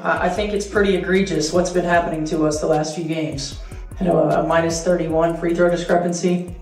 I think it's pretty egregious what's been happening to us the last few games. You know, a minus 31 free throw discrepancy.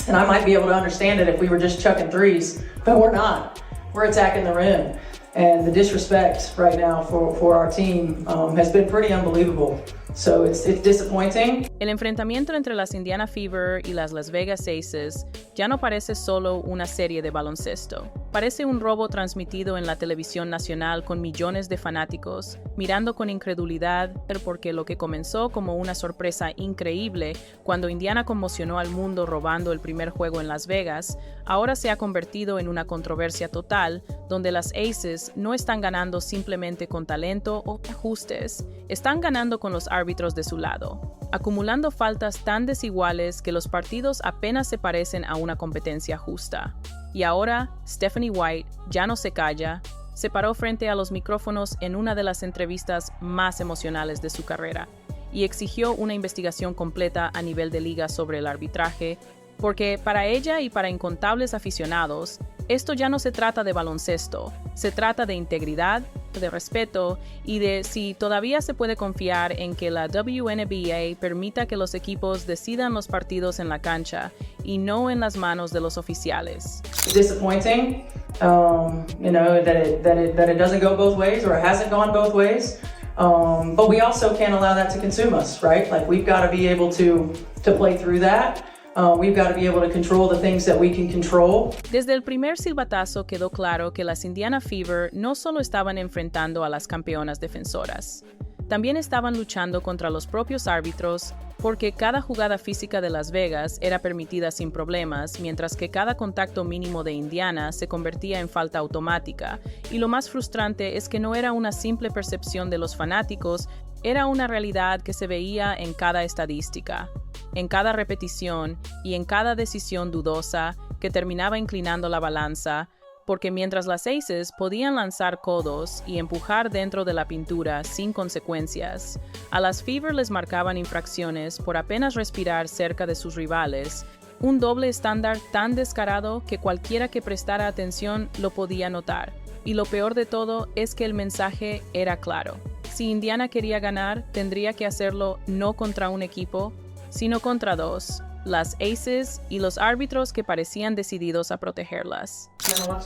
And I might be able to understand it if we were just chucking threes, but we're not. We're attacking the rim. And the disrespect right now for our team has been pretty unbelievable. So it's disappointing. El enfrentamiento entre las Indiana Fever y las Las Vegas Aces ya no parece solo una serie de baloncesto. Parece un robo transmitido en la televisión nacional con millones de fanáticos, mirando con incredulidad porque lo que comenzó como una sorpresa increíble cuando Indiana conmocionó al mundo robando el primer juego en Las Vegas, ahora se ha convertido en una controversia total donde las Aces no están ganando simplemente con talento o ajustes, están ganando con los árbitros de su lado, acumulando faltas tan desiguales que los partidos apenas se parecen a una competencia justa. Y ahora, Stephanie White ya no se calla, se paró frente a los micrófonos en una de las entrevistas más emocionales de su carrera y exigió una investigación completa a nivel de liga sobre el arbitraje, porque para ella y para incontables aficionados, esto ya no se trata de baloncesto, se trata de integridad, de respeto y de si todavía se puede confiar en que la WNBA permita que los equipos decidan los partidos en la cancha y no en las manos de los oficiales. Disappointing, you know, that it doesn't go both ways or it hasn't gone both ways. But we also can't allow that to consume us, right? Like we've got to be able to play through that. We've got to be able to control the things that we can control. Desde el primer silbatazo quedó claro que las Indiana Fever no solo estaban enfrentando a las campeonas defensoras, también estaban luchando contra los propios árbitros porque cada jugada física de Las Vegas era permitida sin problemas, mientras que cada contacto mínimo de Indiana se convertía en falta automática. Y lo más frustrante es que no era una simple percepción de los fanáticos, era una realidad que se veía en cada estadística, en cada repetición y en cada decisión dudosa que terminaba inclinando la balanza, porque mientras las Aces podían lanzar codos y empujar dentro de la pintura sin consecuencias, a las Fever les marcaban infracciones por apenas respirar cerca de sus rivales, un doble estándar tan descarado que cualquiera que prestara atención lo podía notar. Y lo peor de todo es que el mensaje era claro. Si Indiana quería ganar, tendría que hacerlo no contra un equipo, sino contra dos, las Aces y los árbitros que parecían decididos a protegerlas.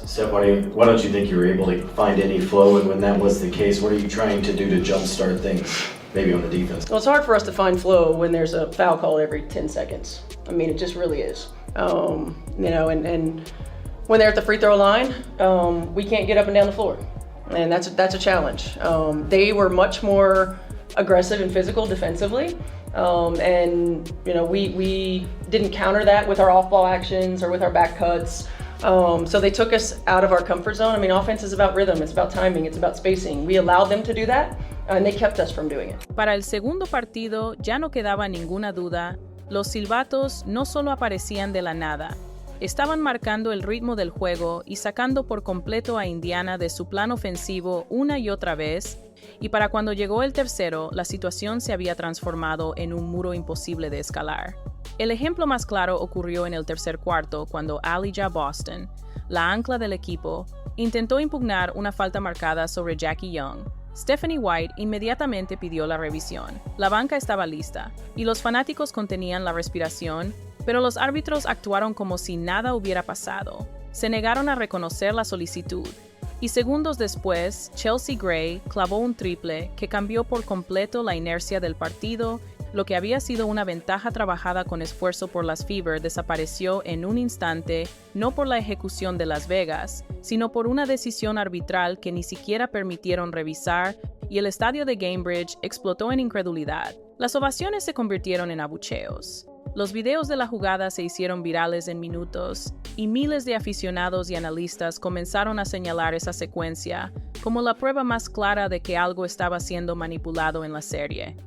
Steph, why don't you think you were able to find any flow, and when that was the case, what are you trying to do to jumpstart things, maybe on the defense? Well, it's hard for us to find flow when there's a foul call every 10 seconds. I mean, it just really is. You know, and when they're at the free throw line, we can't get up and down the floor. And that's a challenge. They were much more aggressive and physical defensively. And you know, we didn't counter that with our off-ball actions or with our back cuts. So they took us out of our comfort zone. I mean, offense is about rhythm, it's about timing, it's about spacing. We allowed them to do that, and they kept us from doing it. Para el segundo partido ya no quedaba ninguna duda. Los silbatos no solo aparecían de la nada. Estaban marcando el ritmo del juego y sacando por completo a Indiana de su plan ofensivo una y otra vez, y para cuando llegó el tercero, la situación se había transformado en un muro imposible de escalar. El ejemplo más claro ocurrió en el tercer cuarto cuando Aaliyah Boston, la ancla del equipo, intentó impugnar una falta marcada sobre Jackie Young. Stephanie White inmediatamente pidió la revisión. La banca estaba lista, y los fanáticos contenían la respiración, pero los árbitros actuaron como si nada hubiera pasado. Se negaron a reconocer la solicitud. Y segundos después, Chelsea Gray clavó un triple que cambió por completo la inercia del partido. Lo que había sido una ventaja trabajada con esfuerzo por las Fever desapareció en un instante, no por la ejecución de Las Vegas, sino por una decisión arbitral que ni siquiera permitieron revisar, y el estadio de Gainbridge explotó en incredulidad. Las ovaciones se convirtieron en abucheos. Los videos de la jugada se hicieron virales en minutos, y miles de aficionados y analistas comenzaron a señalar esa secuencia como la prueba más clara de que algo estaba siendo manipulado en la serie.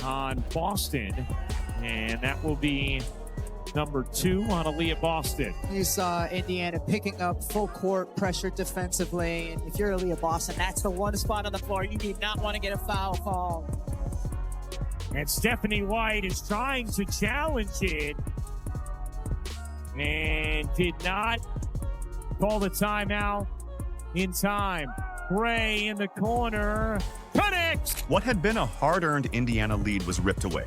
On Boston, and that will be number 2 on Aaliyah Boston. You saw Indiana picking up full court pressure defensively, and if you're Aaliyah Boston, that's the one spot on the floor you do not want to get a foul call. And Stephanie White is trying to challenge it and did not call the timeout in time. Gray in the corner, connects! What had been a hard-earned Indiana lead was ripped away,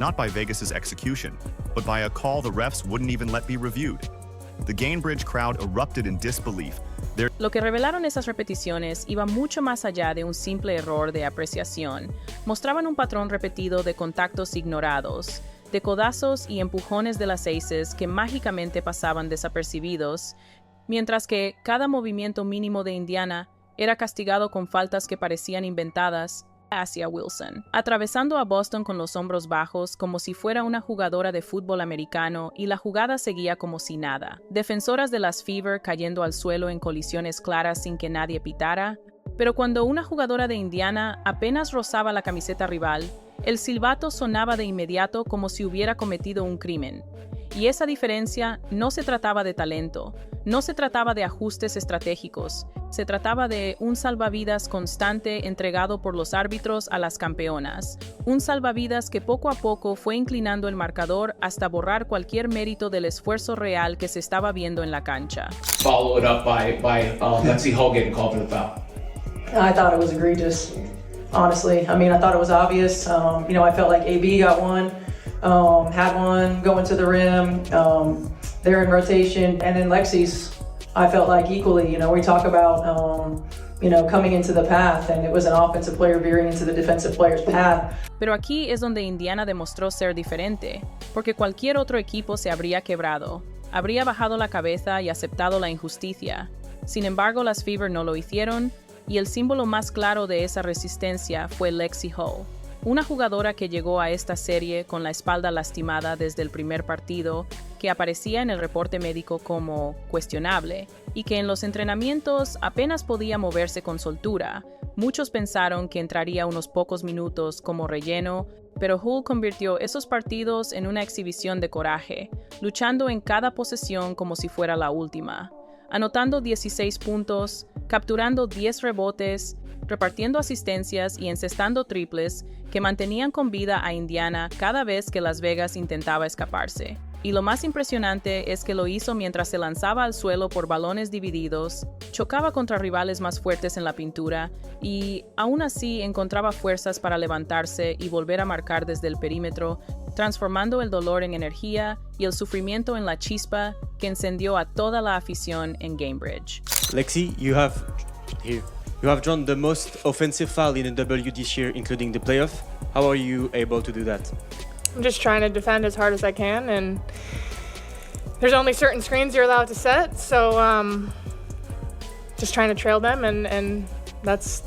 not by Vegas's execution, but by a call the refs wouldn't even let be reviewed. The Gainbridge crowd erupted in disbelief. Lo que revelaron esas repeticiones iba mucho más allá de un simple error de apreciación. Mostraban un patrón repetido de contactos ignorados, de codazos y empujones de las aces que mágicamente pasaban desapercibidos, mientras que cada movimiento mínimo de Indiana era castigado con faltas que parecían inventadas hacia Wilson, atravesando a Boston con los hombros bajos como si fuera una jugadora de fútbol americano, y la jugada seguía como si nada. Defensoras de las Fever cayendo al suelo en colisiones claras sin que nadie pitara, pero cuando una jugadora de Indiana apenas rozaba la camiseta rival, el silbato sonaba de inmediato como si hubiera cometido un crimen. Y esa diferencia no se trataba de talento, no se trataba de ajustes estratégicos, se trataba de un salvavidas constante entregado por los árbitros a las campeonas, un salvavidas que poco a poco fue inclinando el marcador hasta borrar cualquier mérito del esfuerzo real que se estaba viendo en la cancha. Follow it up by Lexi Hull getting called for the foul. I thought it was egregious, honestly. I mean, I thought it was obvious. I felt like AB got one, had one going to the rim. They're in rotation, and then Lexi's, I felt like equally. We talk about, coming into the path, and it was an offensive player veering into the defensive player's path. Pero aquí es donde Indiana demostró ser diferente, porque cualquier otro equipo se habría quebrado, habría bajado la cabeza y aceptado la injusticia. Sin embargo, las Fever no lo hicieron, y el símbolo más claro de esa resistencia fue Lexi Hull, una jugadora que llegó a esta serie con la espalda lastimada desde el primer partido, que aparecía en el reporte médico como cuestionable y que en los entrenamientos apenas podía moverse con soltura. Muchos pensaron que entraría unos pocos minutos como relleno, pero Hull convirtió esos partidos en una exhibición de coraje, luchando en cada posesión como si fuera la última, anotando 16 puntos, capturando 10 rebotes, repartiendo asistencias y encestando triples que mantenían con vida a Indiana cada vez que Las Vegas intentaba escaparse. Y lo más impresionante es que lo hizo mientras se lanzaba al suelo por balones divididos, chocaba contra rivales más fuertes en la pintura y, aún así, encontraba fuerzas para levantarse y volver a marcar desde el perímetro, transformando el dolor en energía y el sufrimiento en la chispa que encendió a toda la afición en Gainbridge. Lexi, you have drawn the most offensive foul in the W this year, including the playoff. How are you able to do that? I'm just trying to defend as hard as I can, and there's only certain screens you're allowed to set, so just trying to trail them, and that's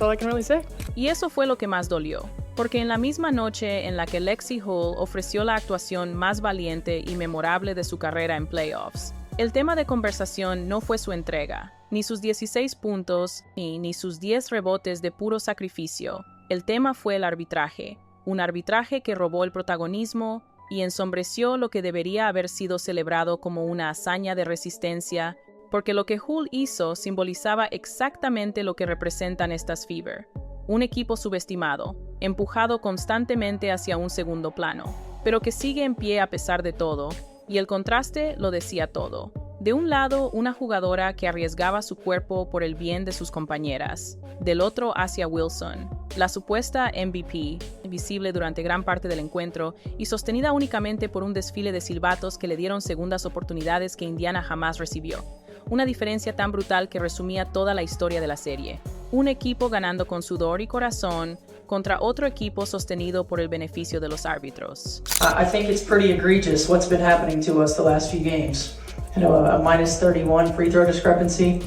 all I can really say. Y eso fue lo que más dolió, porque en la misma noche en la que Lexi Hull ofreció la actuación más valiente y memorable de su carrera en playoffs, el tema de conversación no fue su entrega, ni sus 16 puntos, ni sus 10 rebotes de puro sacrificio. El tema fue el arbitraje, un arbitraje que robó el protagonismo y ensombreció lo que debería haber sido celebrado como una hazaña de resistencia, porque lo que Hull hizo simbolizaba exactamente lo que representan estas Fever, un equipo subestimado, empujado constantemente hacia un segundo plano, pero que sigue en pie a pesar de todo, y el contraste lo decía todo. De un lado, una jugadora que arriesgaba su cuerpo por el bien de sus compañeras. Del otro, hacia Wilson, la supuesta MVP, visible durante gran parte del encuentro y sostenida únicamente por un desfile de silbatos que le dieron segundas oportunidades que Indiana jamás recibió. Una diferencia tan brutal que resumía toda la historia de la serie. Un equipo ganando con sudor y corazón contra otro equipo sostenido por el beneficio de los árbitros. I think it's pretty egregious what's been happening to us the last few games. A minus 31 free throw discrepancy.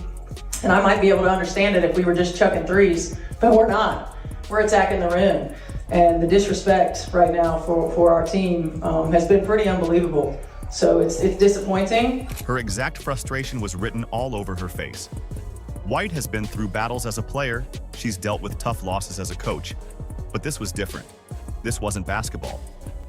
And I might be able to understand it if we were just chucking threes, but we're not. We're attacking the rim. And the disrespect right now for our team has been pretty unbelievable. So it's disappointing. Her exact frustration was written all over her face. White has been through battles as a player. She's dealt with tough losses as a coach. But this was different. This wasn't basketball.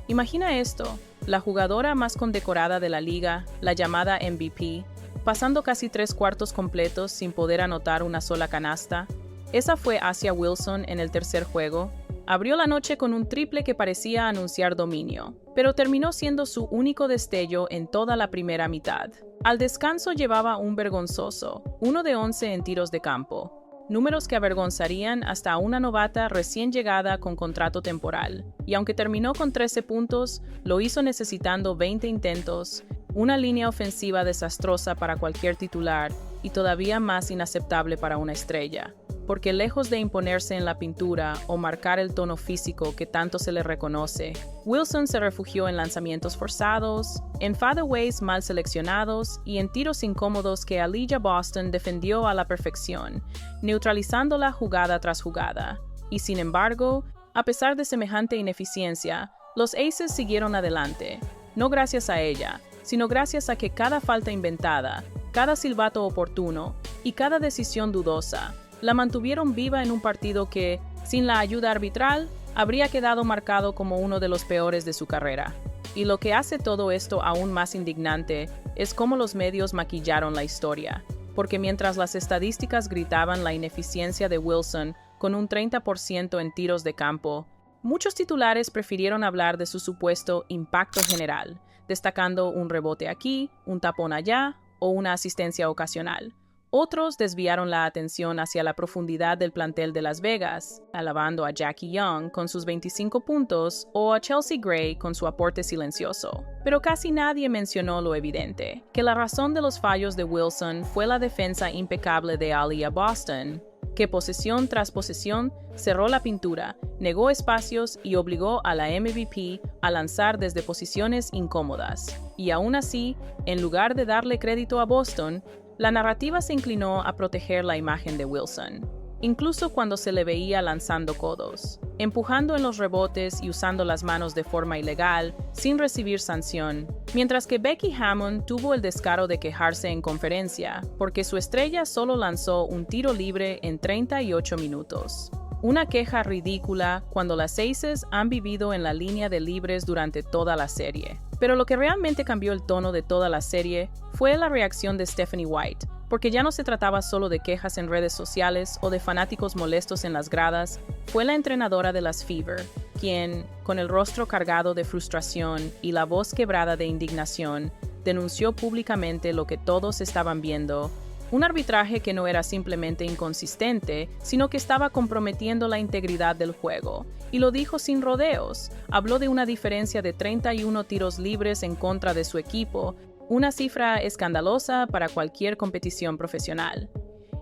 Imagina esto, la jugadora más condecorada de la liga, la llamada MVP, pasando casi 3 cuartos completos sin poder anotar una sola canasta. Esa fue A'Sia Wilson en el tercer juego. Abrió la noche con un triple que parecía anunciar dominio, pero terminó siendo su único destello en toda la primera mitad. Al descanso llevaba un vergonzoso 1 de 11 en tiros de campo. números que avergonzarían hasta a una novata recién llegada con contrato temporal. Y aunque terminó con 13 puntos, lo hizo necesitando 20 intentos, una línea ofensiva desastrosa para cualquier titular y todavía más inaceptable para una estrella. Porque lejos de imponerse en la pintura o marcar el tono físico que tanto se le reconoce, Wilson se refugió en lanzamientos forzados, en fadeaways mal seleccionados y en tiros incómodos que Aliyah Boston defendió a la perfección, neutralizándola jugada tras jugada. Y sin embargo, a pesar de semejante ineficiencia, los Aces siguieron adelante, no gracias a ella, sino gracias a que cada falta inventada, cada silbato oportuno y cada decisión dudosa la mantuvieron viva en un partido que, sin la ayuda arbitral, habría quedado marcado como uno de los peores de su carrera. Y lo que hace todo esto aún más indignante es cómo los medios maquillaron la historia, porque mientras las estadísticas gritaban la ineficiencia de Wilson con un 30% en tiros de campo, muchos titulares prefirieron hablar de su supuesto impacto general, destacando un rebote aquí, un tapón allá o una asistencia ocasional. Otros desviaron la atención hacia la profundidad del plantel de Las Vegas, alabando a Jackie Young con sus 25 puntos o a Chelsea Gray con su aporte silencioso. Pero casi nadie mencionó lo evidente, que la razón de los fallos de Wilson fue la defensa impecable de Aliyah Boston, que posesión tras posesión cerró la pintura, negó espacios y obligó a la MVP a lanzar desde posiciones incómodas. Y aún así, en lugar de darle crédito a Boston, la narrativa se inclinó a proteger la imagen de Wilson, incluso cuando se le veía lanzando codos, empujando en los rebotes y usando las manos de forma ilegal, sin recibir sanción, mientras que Becky Hammon tuvo el descaro de quejarse en conferencia porque su estrella solo lanzó un tiro libre en 38 minutos. Una queja ridícula cuando las Aces han vivido en la línea de libres durante toda la serie. Pero lo que realmente cambió el tono de toda la serie fue la reacción de Stephanie White, porque ya no se trataba solo de quejas en redes sociales o de fanáticos molestos en las gradas, fue la entrenadora de las Fever, quien, con el rostro cargado de frustración y la voz quebrada de indignación, denunció públicamente lo que todos estaban viendo. Un arbitraje que no era simplemente inconsistente, sino que estaba comprometiendo la integridad del juego. Y lo dijo sin rodeos. Habló de una diferencia de 31 tiros libres en contra de su equipo, una cifra escandalosa para cualquier competición profesional.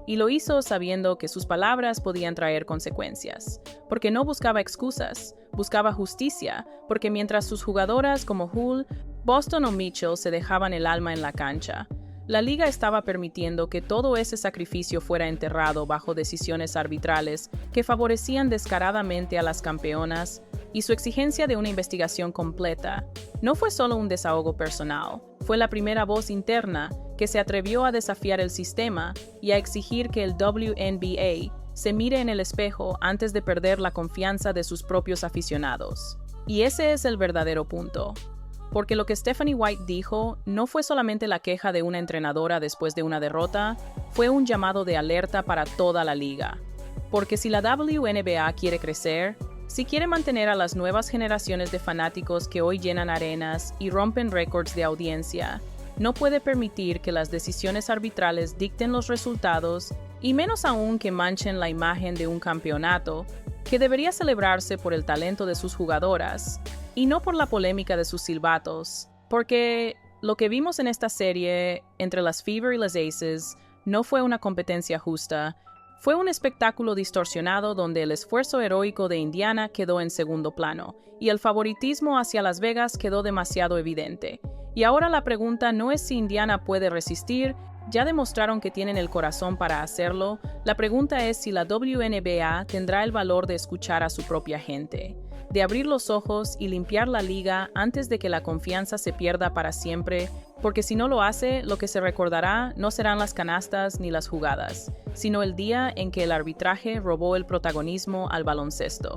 Y lo hizo sabiendo que sus palabras podían traer consecuencias, porque no buscaba excusas, buscaba justicia, porque mientras sus jugadoras como Hull, Boston o Mitchell se dejaban el alma en la cancha, la liga estaba permitiendo que todo ese sacrificio fuera enterrado bajo decisiones arbitrales que favorecían descaradamente a las campeonas, y su exigencia de una investigación completa no fue solo un desahogo personal, fue la primera voz interna que se atrevió a desafiar el sistema y a exigir que el WNBA se mire en el espejo antes de perder la confianza de sus propios aficionados. Y ese es el verdadero punto. Porque lo que Stephanie White dijo no fue solamente la queja de una entrenadora después de una derrota, fue un llamado de alerta para toda la liga. Porque si la WNBA quiere crecer, si quiere mantener a las nuevas generaciones de fanáticos que hoy llenan arenas y rompen récords de audiencia, no puede permitir que las decisiones arbitrales dicten los resultados y menos aún que manchen la imagen de un campeonato que debería celebrarse por el talento de sus jugadoras y no por la polémica de sus silbatos, porque lo que vimos en esta serie entre las Fever y las Aces no fue una competencia justa, fue un espectáculo distorsionado donde el esfuerzo heroico de Indiana quedó en segundo plano y el favoritismo hacia Las Vegas quedó demasiado evidente. Y ahora la pregunta no es si Indiana puede resistir, ya demostraron que tienen el corazón para hacerlo, la pregunta es si la WNBA tendrá el valor de escuchar a su propia gente, de abrir los ojos y limpiar la liga antes de que la confianza se pierda para siempre, porque si no lo hace, lo que se recordará no serán las canastas ni las jugadas, sino el día en que el arbitraje robó el protagonismo al baloncesto.